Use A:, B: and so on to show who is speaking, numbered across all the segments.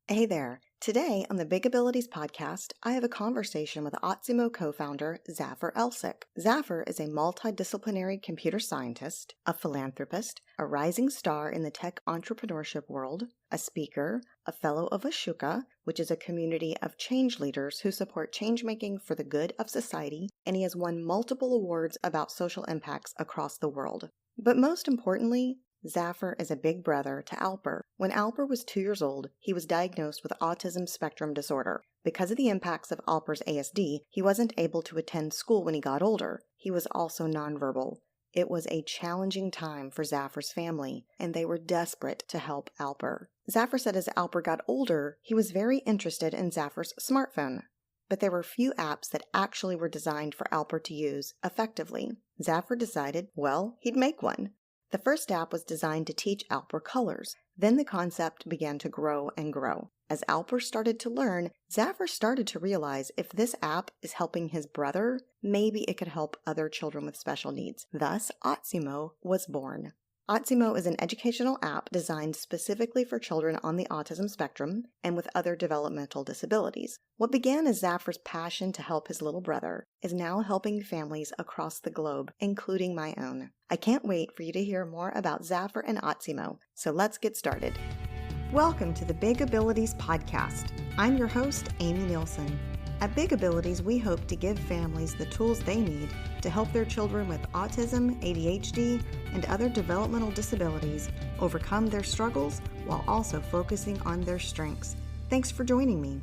A: Hey there. Today on the Big Abilities podcast, I have a conversation with Otsimo co-founder Zafer Elcik. Zafer is a multidisciplinary computer scientist, a philanthropist, a rising star in the tech entrepreneurship world, a speaker, a fellow of Ashoka, which is a community of change leaders who support change-making for the good of society, and he has won multiple awards about social impacts across the world. But most importantly, Zafer is a big brother to Alper. When Alper was 2 years old, he was diagnosed with autism spectrum disorder. Because of the impacts of Alper's ASD, he wasn't able to attend school when he got older. He was also nonverbal. It was a challenging time for Zafer's family, and they were desperate to help Alper. Zafer said as Alper got older, he was very interested in Zafer's smartphone. But there were few apps that actually were designed for Alper to use effectively. Zafer decided, he'd make one. The first app was designed to teach Alper colors. Then the concept began to grow and grow. As Alper started to learn, Zafer started to realize if this app is helping his brother, maybe it could help other children with special needs. Thus, Otsimo was born. Otsimo is an educational app designed specifically for children on the autism spectrum and with other developmental disabilities. What began as Zafer's passion to help his little brother is now helping families across the globe, including my own. I can't wait for you to hear more about Zafer and Otsimo, so let's get started. Welcome to the Big Abilities podcast. I'm your host, Amy Nielsen. At Big Abilities, we hope to give families the tools they need to help their children with autism, ADHD, and other developmental disabilities overcome their struggles while also focusing on their strengths. Thanks for joining me.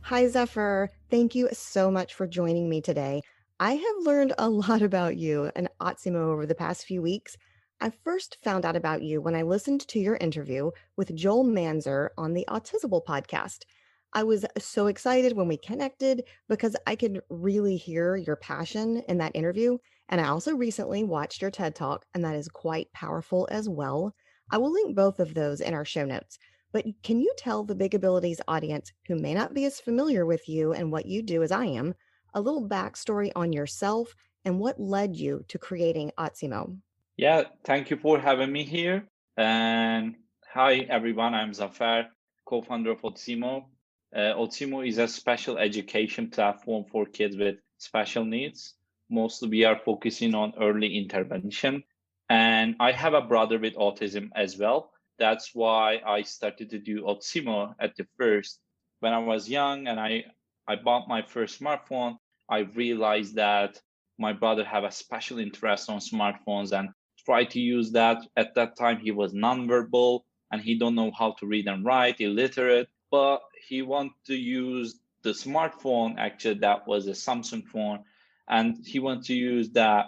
A: Hi, Zafer. Thank you so much for joining me today. I have learned a lot about you and Otsimo over the past few weeks. I first found out about you when I listened to your interview with Joel Manzer on the Autism podcast. I was so excited when we connected because I could really hear your passion in that interview. And I also recently watched your TED Talk, and that is quite powerful as well. I will link both of those in our show notes. But can you tell the Big Abilities audience who may not be as familiar with you and what you do as I am, a little backstory on yourself and what led you to creating Otsimo?
B: Yeah, thank you for having me here. And hi, everyone. I'm Zafer, co-founder of Otsimo. Otsimo is a special education platform for kids with special needs. Mostly we are focusing on early intervention. And I have a brother with autism as well. That's why I started to do Otsimo at the first. When I was young and I bought my first smartphone, I realized that my brother have a special interest on smartphones and try to use that. At that time, he was nonverbal and he don't know how to read and write, illiterate, but he wanted to use the smartphone. Actually, that was a Samsung phone, and he wanted to use that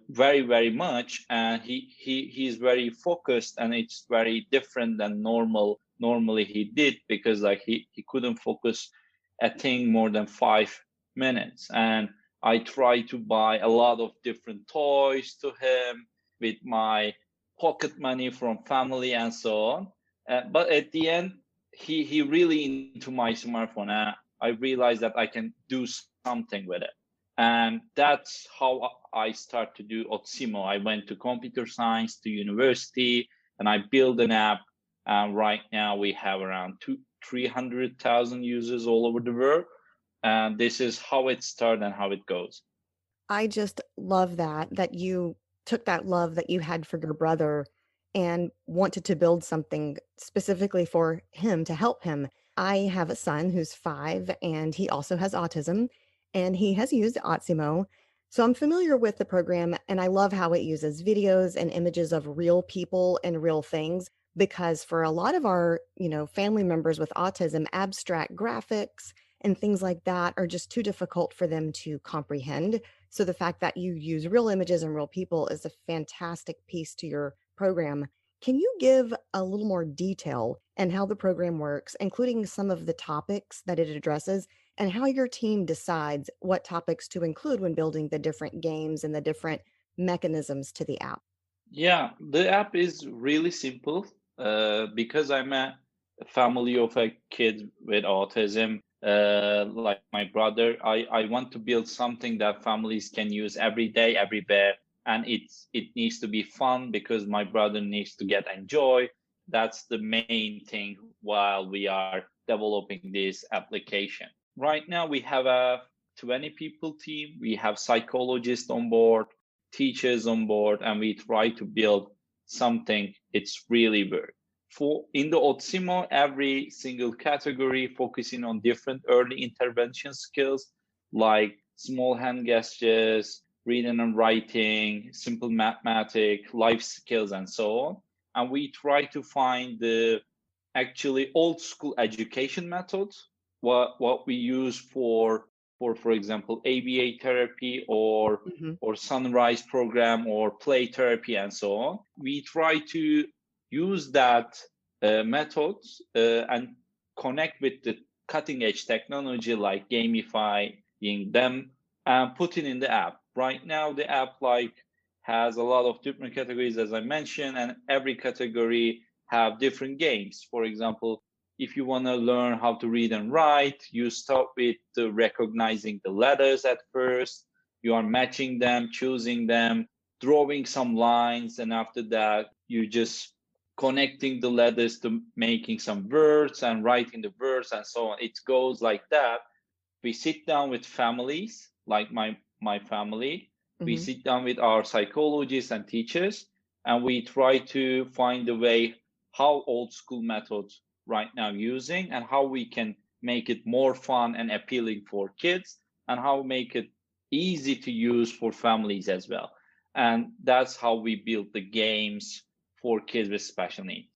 B: very, very much. And he's very focused, and it's very different than normally he did, because like he couldn't focus a thing more than 5 minutes. And I tried to buy a lot of different toys to him with my pocket money from family and so on. But at the end, he really into my smartphone. And I realized that I can do something with it. And that's how I started to do Otsimo. I went to computer science to university and I built an app. And right now we have around 300,000 users all over the world. And this is how it started and how it goes.
A: I just love that you took that love that you had for your brother and wanted to build something specifically for him to help him. I have a son who's 5 and he also has autism and he has used Otsimo. So I'm familiar with the program and I love how it uses videos and images of real people and real things, because for a lot of our, family members with autism, abstract graphics and things like that are just too difficult for them to comprehend. So the fact that you use real images and real people is a fantastic piece to your program. Can you give a little more detail and how the program works, including some of the topics that it addresses and how your team decides what topics to include when building the different games and the different mechanisms to the app?
B: Yeah, the app is really simple because I'm a family of a kid with autism, like my brother. I want to build something that families can use every day, everywhere, and it needs to be fun because my brother needs to get enjoy. that's the main thing while we are developing this application. Right now, we have a 20 people team. We have psychologists on board, teachers on board, and we try to build something it's really work. For in the Otsimo, every single category focusing on different early intervention skills like small hand gestures, reading and writing, simple mathematics, life skills, and so on. And we try to find the actually old school education methods, what we use for example, ABA therapy or sunrise program or play therapy and so on. We try to use that methods and connect with the cutting edge technology like gamifying them and put it in the app. Right now, the app has a lot of different categories, as I mentioned, and every category have different games. For example, if you want to learn how to read and write, you start with recognizing the letters at first. You are matching them, choosing them, drawing some lines, and after that, you just connecting the letters to making some words and writing the words and so on. It goes like that. We sit down with families, like my family. We sit down with our psychologists and teachers, and we try to find a way how old school methods right now using and how we can make it more fun and appealing for kids and how make it easy to use for families as well. And that's how we build the games for kids with special needs.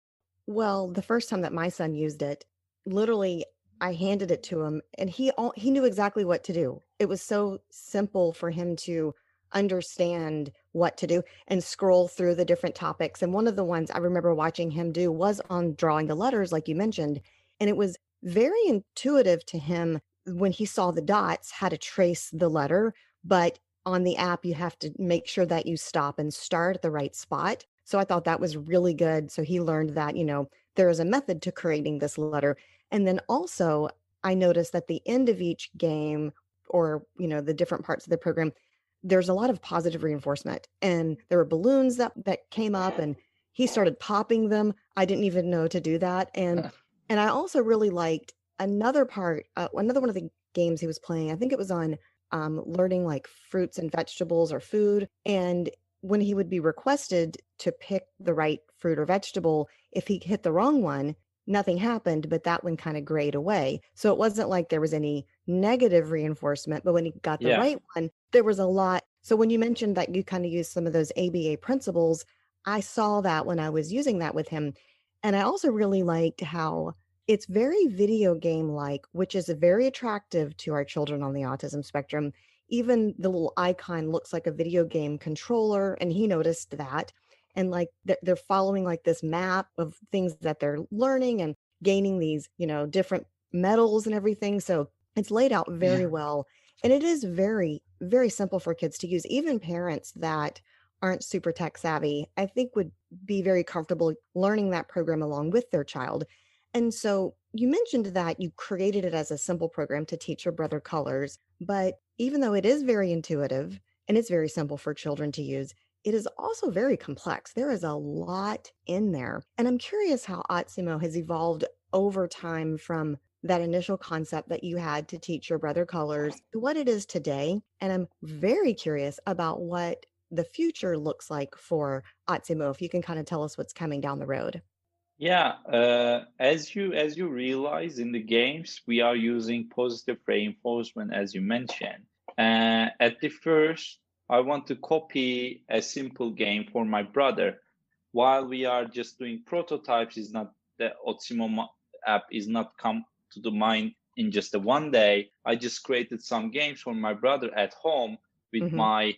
A: Well, the first time that my son used it, literally, I handed it to him and he knew exactly what to do. It was so simple for him to understand what to do and scroll through the different topics. And one of the ones I remember watching him do was on drawing the letters, like you mentioned. And it was very intuitive to him when he saw the dots, how to trace the letter. But on the app, you have to make sure that you stop and start at the right spot. So I thought that was really good. So he learned that, there is a method to creating this letter. And then also, I noticed that the end of each game or, the different parts of the program, there's a lot of positive reinforcement. And there were balloons that came up and he started popping them. I didn't even know to do that. And I also really liked another part, another one of the games he was playing. I think it was on learning like fruits and vegetables or food. And when he would be requested to pick the right fruit or vegetable, if he hit the wrong one, nothing happened, but that one kind of grayed away. So it wasn't like there was any negative reinforcement, but when he got the right one, there was a lot. So when you mentioned that you kind of used some of those ABA principles, I saw that when I was using that with him. And I also really liked how it's very video game like, which is very attractive to our children on the autism spectrum. Even the little icon looks like a video game controller, and he noticed that. And like they're following like this map of things that they're learning and gaining these, different medals and everything. So it's laid out very well. And it is very, very simple for kids to use. Even parents that aren't super tech savvy, I think would be very comfortable learning that program along with their child. And so you mentioned that you created it as a simple program to teach your brother colors, but even though it is very intuitive and it's very simple for children to use, it is also very complex. There is a lot in there. And I'm curious how Otsimo has evolved over time from that initial concept that you had to teach your brother colors to what it is today. And I'm very curious about what the future looks like for Otsimo, if you can kind of tell us what's coming down the road.
B: Yeah, as you realize in the games, we are using positive reinforcement, as you mentioned. At the first, I want to copy a simple game for my brother. While we are just doing prototypes, is not the Otsimo app is not come to the mind in just a one day. I just created some games for my brother at home with my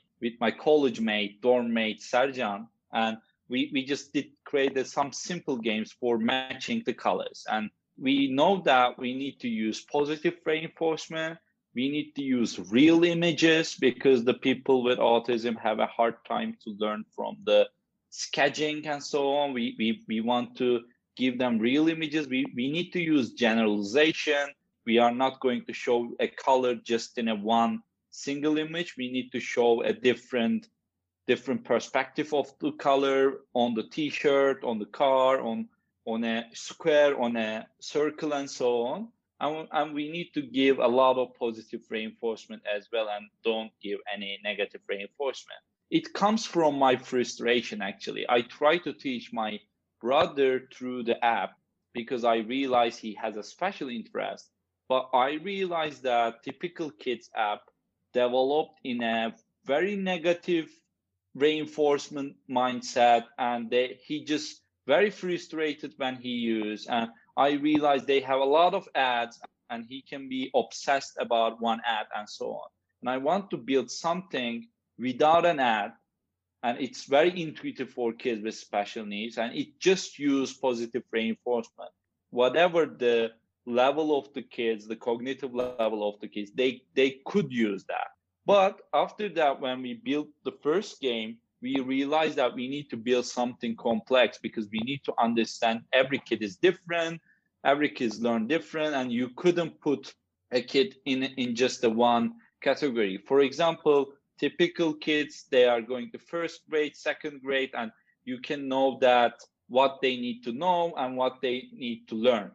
B: college mate, dorm mate Serjan, and we just did create some simple games for matching the colors. And we know that we need to use positive reinforcement. We need to use real images because the people with autism have a hard time to learn from the sketching and so on. We want to give them real images. We need to use generalization. We are not going to show a color just in a one single image. We need to show a different perspective of the color on the t-shirt, on the car, on on a square, on a circle, and so on. And we need to give a lot of positive reinforcement as well, and don't give any negative reinforcement. It comes from my frustration, actually. I try to teach my brother through the app because I realize he has a special interest. But I realized that typical kids app developed in a very negative reinforcement mindset, and he just very frustrated when he used. And I realized they have a lot of ads, and he can be obsessed about one ad and so on. And I want to build something without an ad, and it's very intuitive for kids with special needs, and it just use positive reinforcement. Whatever the level of the kids, the cognitive level of the kids, they could use that. But after that, when we built the first game, we realized that we need to build something complex because we need to understand every kid is different, every kid learn different, and you couldn't put a kid in just the one category. For example, typical kids, they are going to first grade, second grade, and you can know that what they need to know and what they need to learn.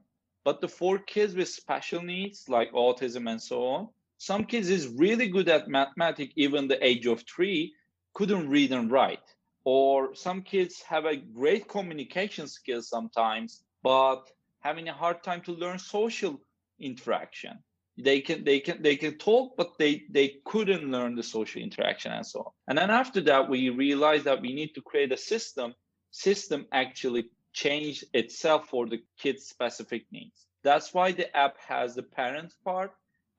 B: But the for kids with special needs like autism and so on, some kids is really good at mathematics, even the age of 3, couldn't read and write. Or some kids have a great communication skills sometimes, but having a hard time to learn social interaction. They can talk, but they couldn't learn the social interaction and so on. And then after that, we realized that we need to create a system actually change itself for the kids' specific needs. That's why the app has the parent part.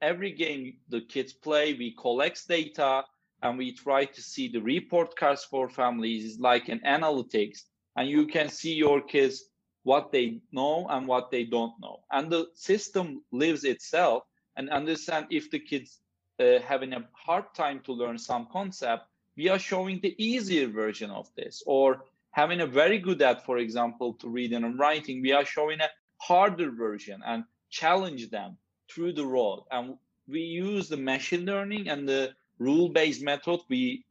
B: Every game the kids play, we collect data and we try to see the report cards for families. It's like an analytics, and you can see your kids what they know and what they don't know. And the system lives itself and understand if the kids having a hard time to learn some concept, we are showing the easier version of this. Or having a very good at, for example, to reading and writing, we are showing a harder version and challenge them through the road. And we use the machine learning and the rule-based method. We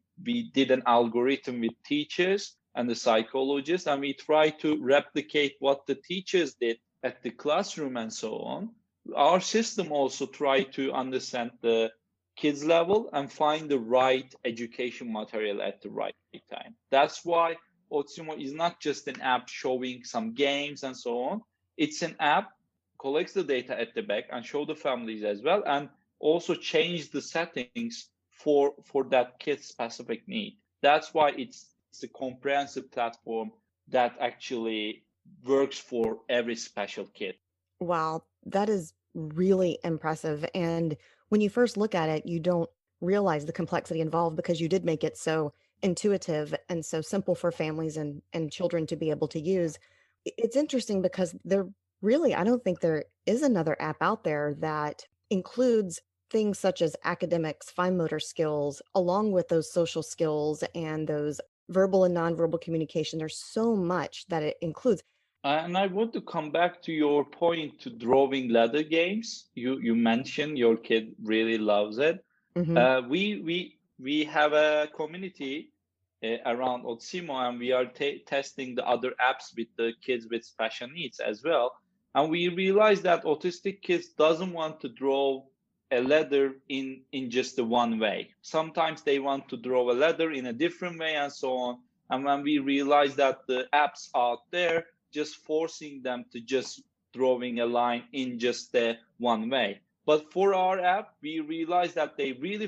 B: did an algorithm with teachers and the psychologists, and we try to replicate what the teachers did at the classroom and so on. Our system also try to understand the kids level and find the right education material at the right time. That's why Otsimo is not just an app showing some games and so on. It's an app, collects the data at the back and show the families as well, and also change the settings for that kid's specific need. That's why it's a comprehensive platform that actually works for every special kid.
A: Wow, that is really impressive. And when you first look at it, you don't realize the complexity involved because you did make it so intuitive and so simple for families and children to be able to use. It's interesting because I don't think there is another app out there that includes things such as academics, fine motor skills, along with those social skills and those verbal and nonverbal communication. There's so much that it includes.
B: And I want to come back to your point to drawing ladder games. You mentioned your kid really loves it.
A: Mhm.
B: We have a community around Otsimo, and we are testing the other apps with the kids with special needs as well. And we realized that autistic kids doesn't want to draw a ladder in just the one way. Sometimes they want to draw a ladder in a different way and so on. And when we realized that the apps out there just forcing them to just drawing a line in just the one way. But for our app, we realized that they really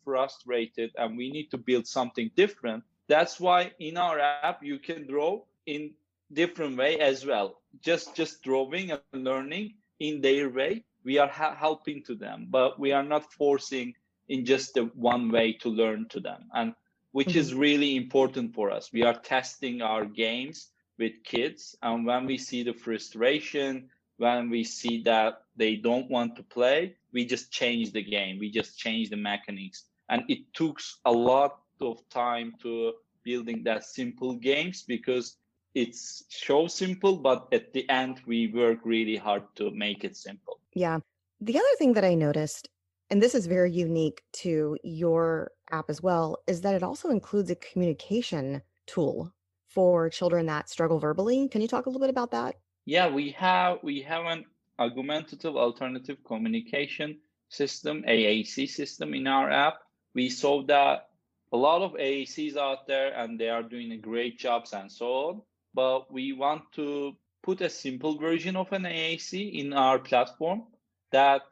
B: frustrated and we need to build something different. That's why in our app, you can draw in different way as well. Just drawing and learning in their way. We are helping to them, but we are not forcing in just the one way to learn to them. And which is really important for us. We are testing our games with kids, and when we see the frustration, when we see that they don't want to play, we just change the game, we just change the mechanics. And it took a lot of time to building that simple games because it's so simple, but at the end we work really hard to make it simple.
A: Yeah. The other thing that I noticed, and this is very unique to your app as well, is that it also includes a communication tool for children that struggle verbally. Can you talk a little bit about that?
B: Yeah, we have an augmentative alternative communication system, AAC system in our app. We saw that a lot of AACs out there and they are doing a great jobs and so on. But we want to put a simple version of an AAC in our platform that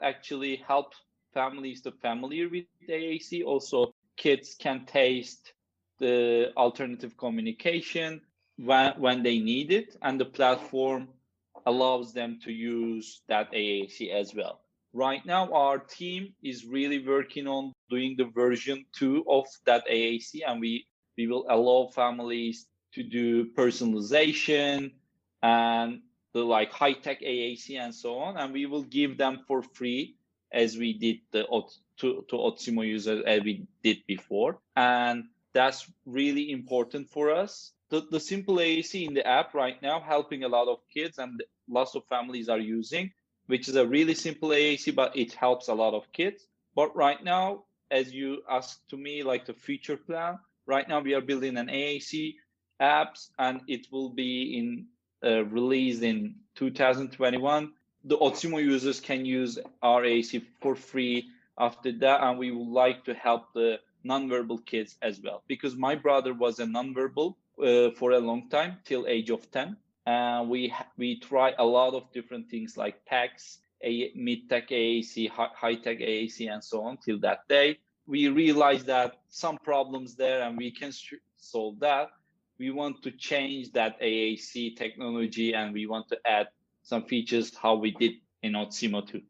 B: actually helps families to familiar with AAC. Also, kids can taste the alternative communication when they need it, and the platform allows them to use that AAC as well. Right now, our team is really working on doing the version 2 of that AAC, and we will allow families to do personalization and the like high tech AAC and so on, and we will give them for free as we did to Otsimo users as we did before. And that's really important for us. The simple AAC in the app right now helping a lot of kids and lots of families are using, which is a really simple AAC, but it helps a lot of kids. But right now, as you asked to me, like the future plan, right now we are building an AAC apps and it will be released in 2021. The Otsimo users can use our AAC for free after that, and we would like to help the nonverbal kids as well, because my brother was a nonverbal for a long time till age of 10. We try a lot of different things like PACs, mid-tech AAC, high-tech AAC, and so on till that day. We realized that some problems there and we can solve that. We want to change that AAC technology and we want to add some features how we did in Otsimo too.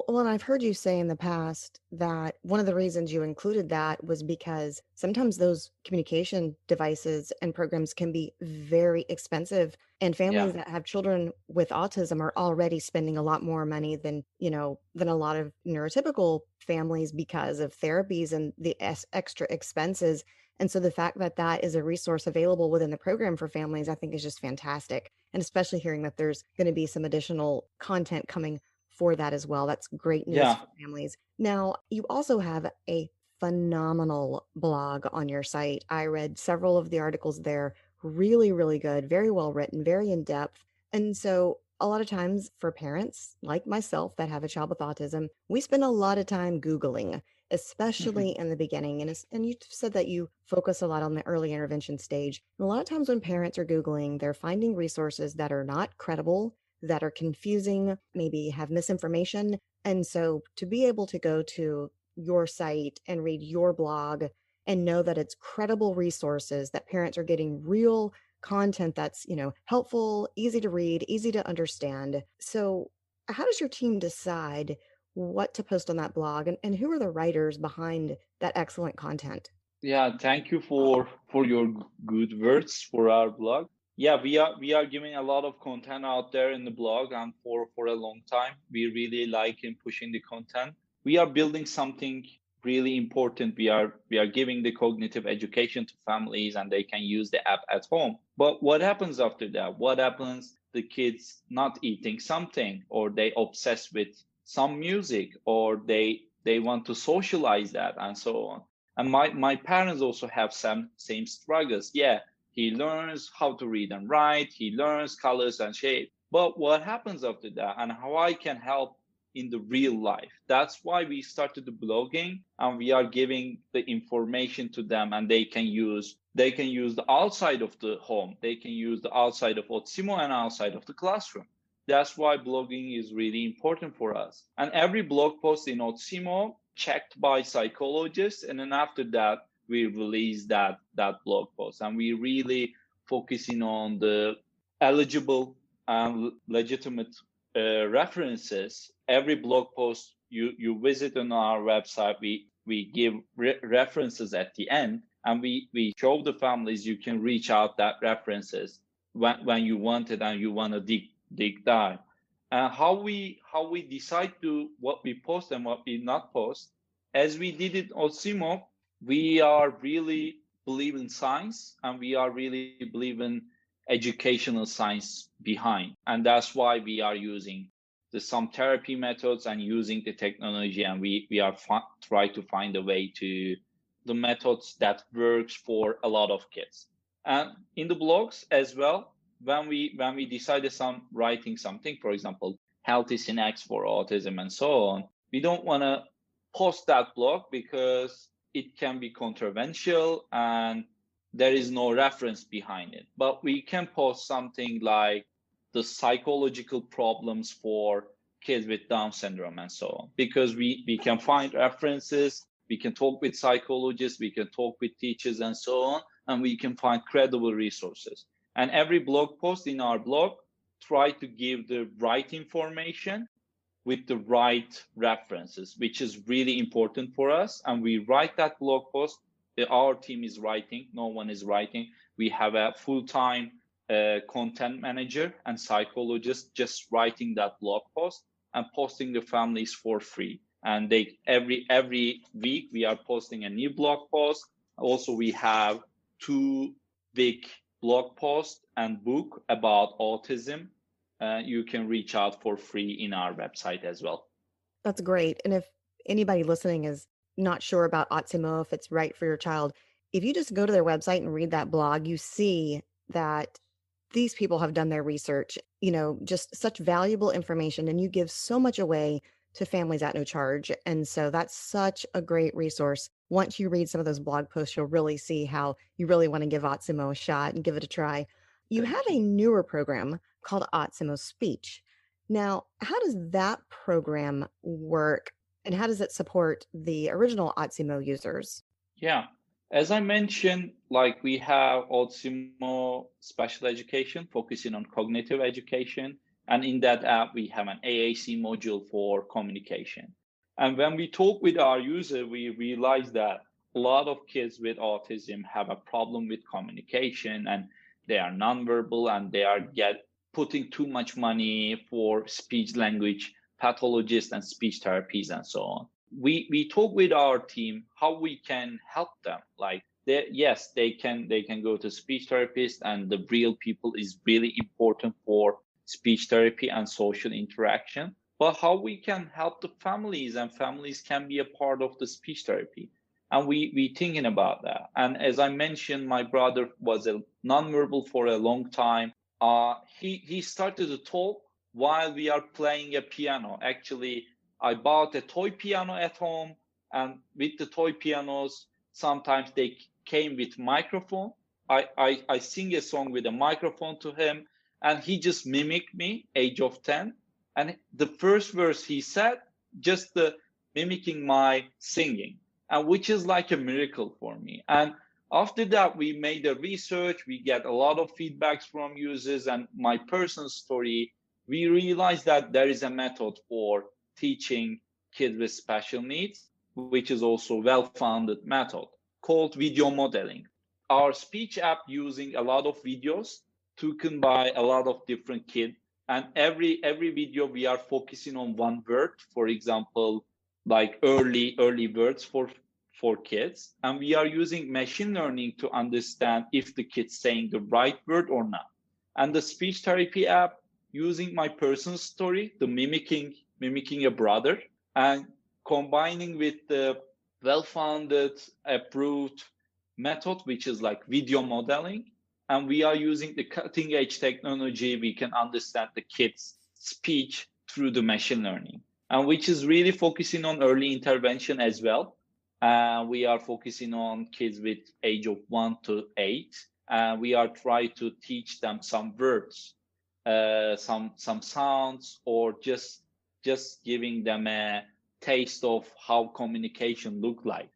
A: Well, and I've heard you say in the past that one of the reasons you included that was because sometimes those communication devices and programs can be very expensive, and
B: Yeah.
A: families that have children with autism are already spending a lot more money than, than a lot of neurotypical families because of therapies and the extra expenses. And so the fact that that is a resource available within the program for families, I think is just fantastic. And especially hearing that there's going to be some additional content coming for that as well. That's great news
B: Yeah.
A: for families. Now, you also have a phenomenal blog on your site. I read several of the articles there. Really, really good, very well written, very in depth. And so, a lot of times for parents like myself that have a child with autism, we spend a lot of time Googling, especially in the beginning. And you said that you focus a lot on the early intervention stage. And a lot of times when parents are Googling, they're finding resources that are not credible, that are confusing, maybe have misinformation. And so to be able to go to your site and read your blog and know that it's credible resources, that parents are getting real content that's, helpful, easy to read, easy to understand. So how does your team decide what to post on that blog, and who are the writers behind that excellent content?
B: Yeah, thank you for your good words for our blog. Yeah, we are giving a lot of content out there in the blog, and for a long time we really like in pushing the content. We are building something really important. We are giving the cognitive education to families and they can use the app at home. But what happens after that? What happens the kids not eating something, or they obsessed with some music, or they want to socialize that and so on. And my parents also have some same struggles. Yeah, he learns how to read and write, he learns colors and shape. But what happens after that and how I can help in the real life? That's why we started the blogging and we are giving the information to them, and they can use the outside of the home. They can use the outside of Otsimo and outside of the classroom. That's why blogging is really important for us. And every blog post in Otsimo checked by psychologists, and then after that we release that blog post, and we really focusing on the eligible and legitimate references. Every blog post you visit on our website, we give references at the end, and we show the families you can reach out that references when you want it and you want to dig dive. And how we decide to what we post and what we not post, as we did it on Simo, we are really believe in science and we are really believe in educational science behind, and that's why we are using some therapy methods and using the technology, and we are try to find a way to the methods that works for a lot of kids. And in the blogs as well, when we decided writing something, for example, healthy snacks for autism and so on, we don't want to post that blog because it can be controversial and there is no reference behind it. But we can post something like the psychological problems for kids with Down syndrome and so on, because we can find references, we can talk with psychologists, we can talk with teachers and so on, and we can find credible resources. And every blog post in our blog try to give the right information with the right references, which is really important for us. And we write that blog post. Our team is writing, no one is writing. We have a full-time content manager and psychologist just writing that blog post and posting the families for free. And they every week we are posting a new blog post. Also, we have 2 big blog posts and book about autism. You can reach out for free in our website as well.
A: That's great. And if anybody listening is not sure about Otsimo, if it's right for your child, if you just go to their website and read that blog, you see that these people have done their research, just such valuable information, and you give so much away to families at no charge. And so that's such a great resource. Once you read some of those blog posts, you'll really see how you really want to give Otsimo a shot and give it a try. You have a newer program called Otsimo Speech. Now, how does that program work and how does it support the original Otsimo users?
B: Yeah, as I mentioned, like we have Otsimo special education focusing on cognitive education. And in that app, we have an AAC module for communication. And when we talk with our user, we realize that a lot of kids with autism have a problem with communication and they are nonverbal and they are putting too much money for speech language pathologists and speech therapies and so on. We talk with our team how we can help them. Like yes, they can go to speech therapist, and the real people is really important for speech therapy and social interaction. But how we can help the families, and families can be a part of the speech therapy. And we thinking about that. And as I mentioned, my brother was a nonverbal for a long time. He started to talk while we are playing a piano. Actually, I bought a toy piano at home, and with the toy pianos, sometimes they came with microphone. I sing a song with a microphone to him, and he just mimicked me, age of 10. And the first verse he said, just mimicking my singing, and which is like a miracle for me. And after that, we made a research, we get a lot of feedbacks from users, and my personal story, we realized that there is a method for teaching kids with special needs, which is also well-founded method called video modeling. Our speech app using a lot of videos taken by a lot of different kids, and every video we are focusing on one word, for example, like early words for kids, and we are using machine learning to understand if the kid's saying the right word or not. And the speech therapy app using my personal story, the mimicking a brother, and combining with the well-founded, approved method, which is like video modeling. And we are using the cutting edge technology. We can understand the kid's speech through the machine learning, and which is really focusing on early intervention as well. We are focusing on kids with age of 1 to 8. We are trying to teach them some words, some sounds, or just giving them a taste of how communication look like,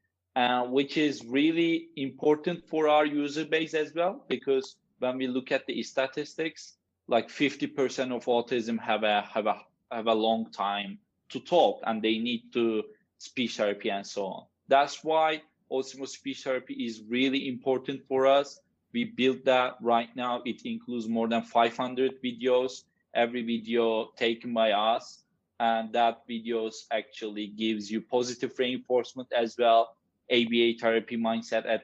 B: which is really important for our user base as well, because when we look at the statistics, like 50% of autism have a long time to talk, and they need to speech therapy and so on. That's why Otsimo speech therapy is really important for us. We built that right now. It includes more than 500 videos, every video taken by us. And that videos actually gives you positive reinforcement as well. ABA therapy mindset at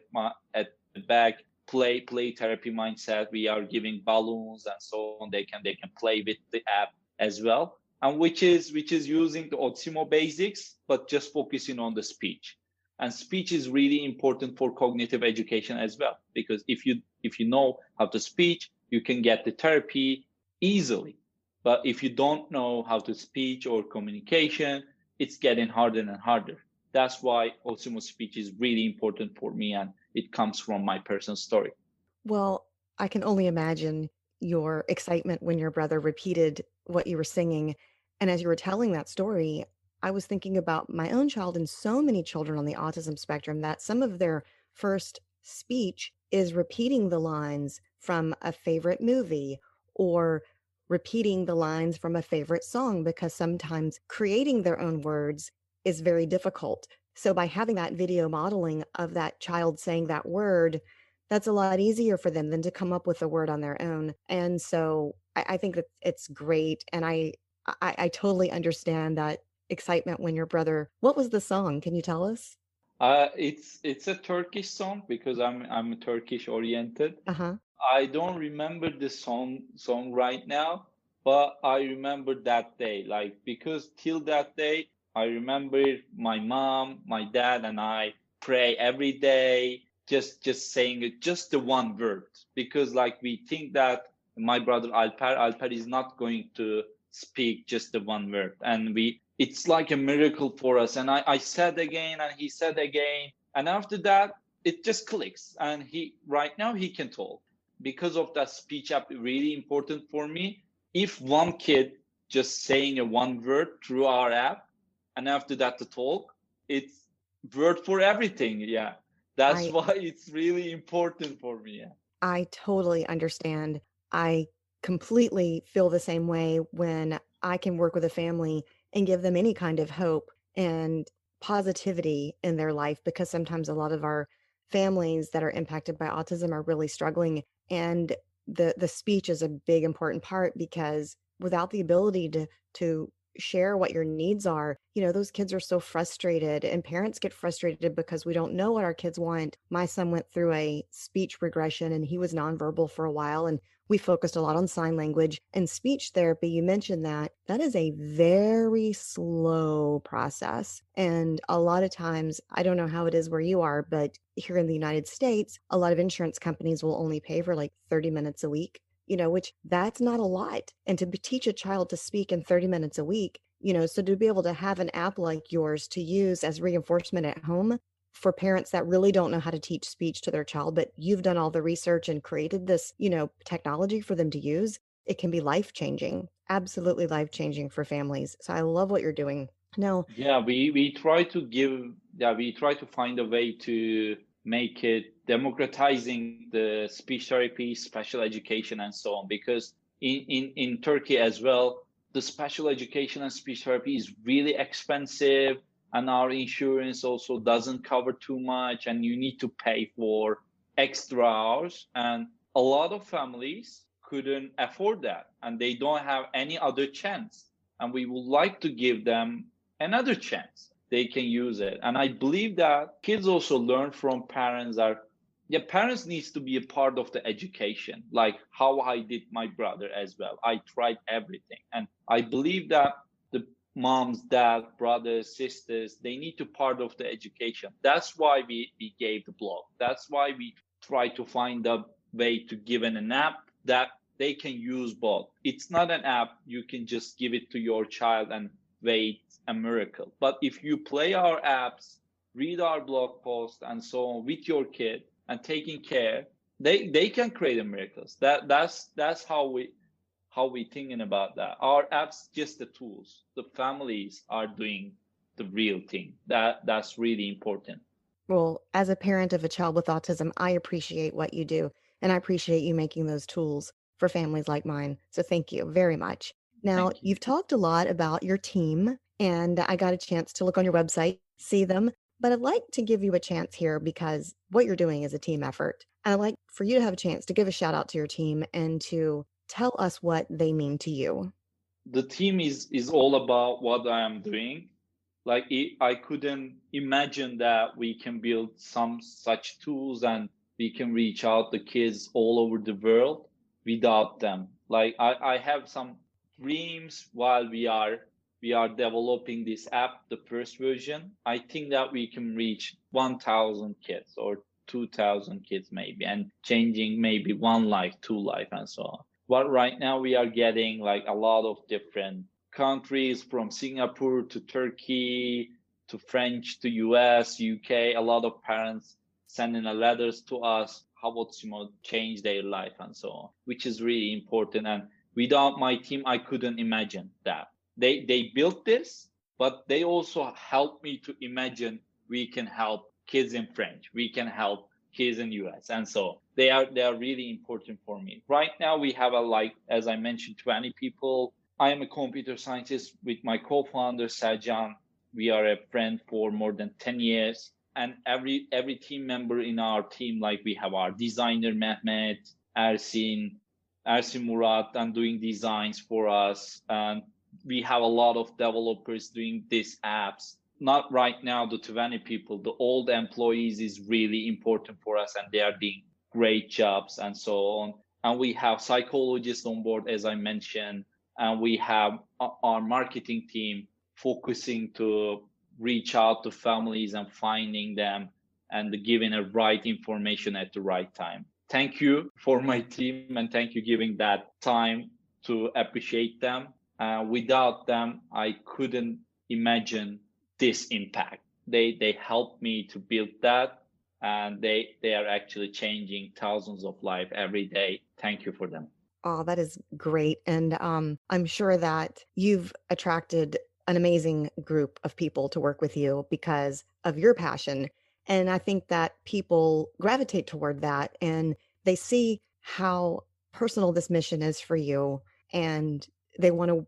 B: the back, play therapy mindset. We are giving balloons and so on. They can play with the app as well. And which is using the Otsimo basics, but just focusing on the speech. And speech is really important for cognitive education as well, because if you know how to speak, you can get the therapy easily. But if you don't know how to speech or communication, it's getting harder and harder. That's why Otsimo speech is really important for me, and it comes from my personal story.
A: Well, I can only imagine your excitement when your brother repeated what you were singing. And as you were telling that story, I was thinking about my own child and so many children on the autism spectrum that some of their first speech is repeating the lines from a favorite movie or repeating the lines from a favorite song because sometimes creating their own words is very difficult. So by having that video modeling of that child saying that word, that's a lot easier for them than to come up with a word on their own. And so I think that it's great. And I totally understand that excitement when your brother, what was the song? Can you tell us?
B: It's a Turkish song because I'm Turkish oriented.
A: Uh-huh.
B: I don't remember the song right now, but I remember that day. Like because till that day, I remember my mom, my dad, and I pray every day, just saying it, just the one word. Because like we think that my brother Alper is not going to speak just the one word, and we it's like a miracle for us. And I said again, and he said again, and after that it just clicks, and he right now he can talk because of that speech app really important for me. If one kid just saying a one word through our app and after that to talk, it's word for everything. Yeah, that's
A: I
B: why it's really important for me. Yeah.
A: I totally understand. I completely feel the same way when I can work with a family and give them any kind of hope and positivity in their life because sometimes a lot of our families that are impacted by autism are really struggling and the speech is a big important part because without the ability to share what your needs are. You know, those kids are so frustrated, and parents get frustrated because we don't know what our kids want. My son went through a speech regression and he was nonverbal for a while, and we focused a lot on sign language and speech therapy. You mentioned that that is a very slow process. And a lot of times, I don't know how it is where you are, but here in the United States, a lot of insurance companies will only pay for like 30 minutes a week, which that's not a lot. And to teach a child to speak in 30 minutes a week, so to be able to have an app like yours to use as reinforcement at home for parents that really don't know how to teach speech to their child, but you've done all the research and created this, technology for them to use, it can be life changing, absolutely life changing for families. So I love what you're doing. Now,
B: Yeah, we try to give, yeah, we try to find a way to make it democratizing the speech therapy, special education, and so on. Because in Turkey as well, the special education and speech therapy is really expensive, and our insurance also doesn't cover too much, and you need to pay for extra hours. And a lot of families couldn't afford that, and they don't have any other chance. And we would like to give them another chance they can use it. And I believe that kids also learn from parents are, yeah, parents needs to be a part of the education, like how I did my brother as well. I tried everything, and I believe that the moms, dad, brothers, sisters, they need to part of the education. That's why we gave the blog. That's why we try to find a way to give an app that they can use both. It's not an app you can just give it to your child and wait a miracle. But if you play our apps, read our blog posts, and so on with your kid and taking care, they can create miracles. That's how we thinking about that. Our apps just the tools. The families are doing the real thing. That's really important.
A: well, as a parent of a child with autism, I appreciate what you do, and I appreciate you making those tools for families like mine. So thank you very much. Now,
B: Thank you.
A: you've talked a lot about your team, and I got a chance to look on your website, see them, but I'd like to give you a chance here because what you're doing is a team effort. And I'd like for you to have a chance to give a shout out to your team and to tell us what they mean to you.
B: The team is all about what I am doing. Like I couldn't imagine that we can build some such tools and we can reach out the kids all over the world without them. Like I have some dreams while we are developing this app, the first version. I think that we can reach 1,000 kids or 2,000 kids maybe, and changing maybe one life, two life, and so on. But right now we are getting like a lot of different countries, from Singapore to Turkey to French to US, UK, a lot of parents sending letters to us how Otsimo changed their life and so on, which is really important. And without my team, I couldn't imagine that. They built this, but they also helped me to imagine we can help kids in French, we can help kids in US, and so they are really important for me. Right now we have like, as I mentioned, 20 people. I am a computer scientist with my co-founder Sajan. We are a friend for more than 10 years. And every team member in our team, like we have our designer Mehmet, Ersin Murat, and doing designs for us. And we have a lot of developers doing these apps. Not right now, the 20 people, the old employees is really important for us, and they are doing great jobs and so on. And we have psychologists on board, as I mentioned, and we have our marketing team focusing to reach out to families and finding them and giving the right information at the right time. Thank you for my team, and thank you giving that time to appreciate them. Without them, I couldn't imagine this impact. They helped me to build that, and they are actually changing thousands of lives every day. Thank you for them.
A: Oh, that is great. And I'm sure that you've attracted an amazing group of people to work with you because of your passion. And I think that people gravitate toward that and they see how personal this mission is for you and they want to,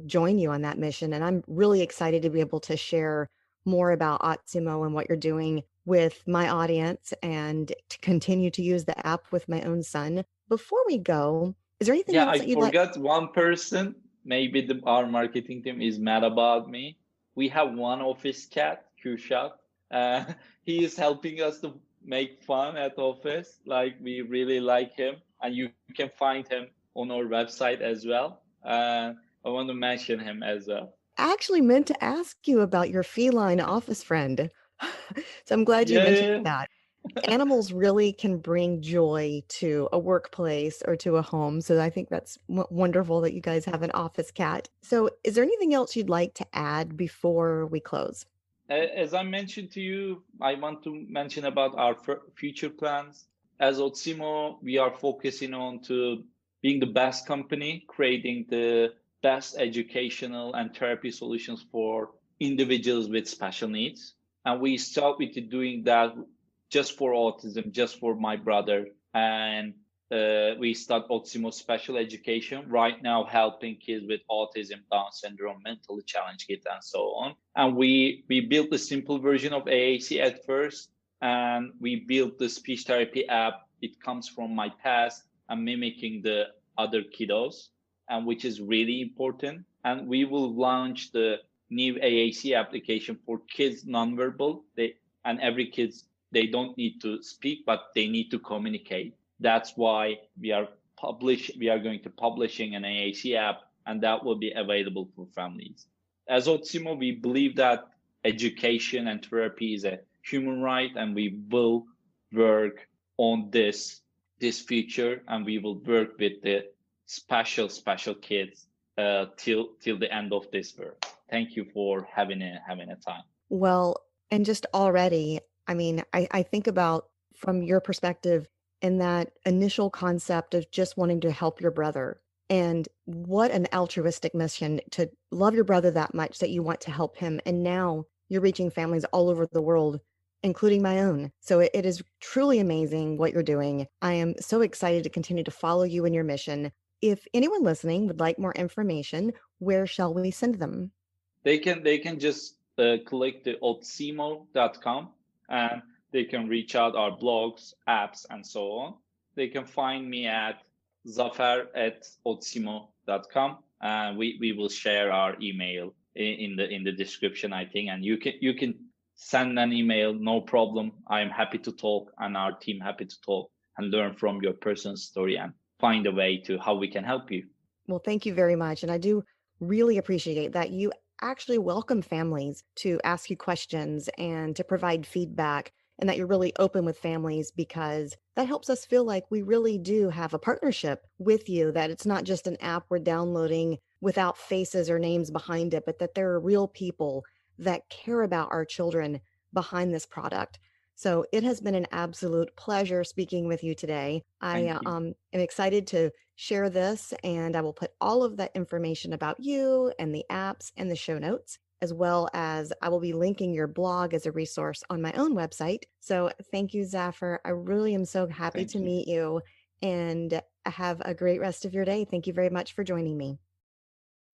A: join you on that mission. And I'm really excited to be able to share more about Otsimo and what you're doing with my audience and to continue to use the app with my own son. Before we go, is there anything
B: Yeah,
A: else
B: I
A: that you'd like?
B: forgot one person. Maybe our marketing team is mad about me. We have one office cat, Kürşat. Uh, he is helping us to make fun at office. Like, we really like him, and you can find him on our website as well. I want to mention him as well.
A: I actually meant to ask you about your feline office friend. So I'm glad you
B: Yeah,
A: mentioned
B: yeah, yeah.
A: that. Animals really can bring joy to a workplace or to a home. So I think that's wonderful that you guys have an office cat. So is there anything else you'd like to add before we close?
B: As I mentioned to you, I want to mention about our future plans. As Otsimo, we are focusing on to being the best company, creating the best educational and therapy solutions for individuals with special needs. And we start with doing that just for autism, just for my brother. And we start Otsimo Special Education right now, helping kids with autism, Down syndrome, mentally challenged kids, and so on. And we built the simple version of AAC at first, and we built the speech therapy app. It comes from my past and mimicking the other kiddos, and which is really important. And we will launch the new AAC application for kids nonverbal. And every kids, they don't need to speak, but they need to communicate. That's why we are going to publishing an AAC app, and that will be available for families. As Otsimo, we believe that education and therapy is a human right, and we will work on this future, and we will work with the special kids till the end of this work. Thank you for having a time.
A: Well, and just already, I mean, I think about from your perspective in that initial concept of just wanting to help your brother. And what an altruistic mission to love your brother that much that you want to help him. And now you're reaching families all over the world, including my own. So it is truly amazing what you're doing. I am so excited to continue to follow you in your mission. If anyone listening would like more information, where shall we send them?
B: They can just click the otsimo.com, and they can reach out our blogs, apps, and so on. They can find me at zafer@otsimo.com, and we will share our email in the description, I think, and you can send an email, no problem. I am happy to talk, and our team happy to talk and learn from your personal story and find a way to how we can help you.
A: Well, thank you very much. And I do really appreciate that you actually welcome families to ask you questions and to provide feedback. and that you're really open with families, because that helps us feel like we really do have a partnership with you, that it's not just an app we're downloading without faces or names behind it, but that there are real people that care about our children behind this product. So it has been an absolute pleasure speaking with you today. I
B: Thank you.
A: am excited to share this, and I will put all of that information about you and the apps in the show notes, as well as I will be linking your blog as a resource on my own website. So thank you, Zafer. I really am so happy
B: Thank
A: to
B: you.
A: meet you, and have a great rest of your day. Thank you very much for joining me.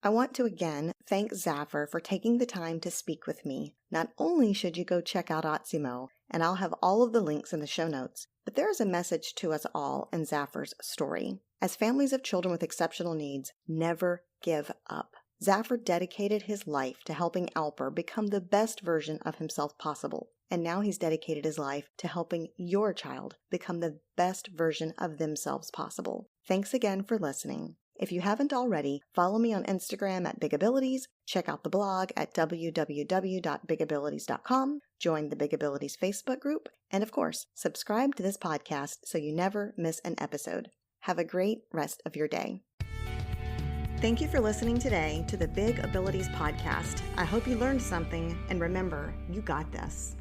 A: I want to again thank Zafer for taking the time to speak with me. Not only should you go check out Otsimo, and I'll have all of the links in the show notes, but there is a message to us all in Zafer's story. As families of children with exceptional needs, never give up. Zafer dedicated his life to helping Alper become the best version of himself possible, and now he's dedicated his life to helping your child become the best version of themselves possible. Thanks again for listening. If you haven't already, follow me on Instagram at Big Abilities, check out the blog at www.bigabilities.com, join the Big Abilities Facebook group, and of course, subscribe to this podcast so you never miss an episode. Have a great rest of your day. Thank you for listening today to the Big Abilities podcast. I hope you learned something, and remember, you got this.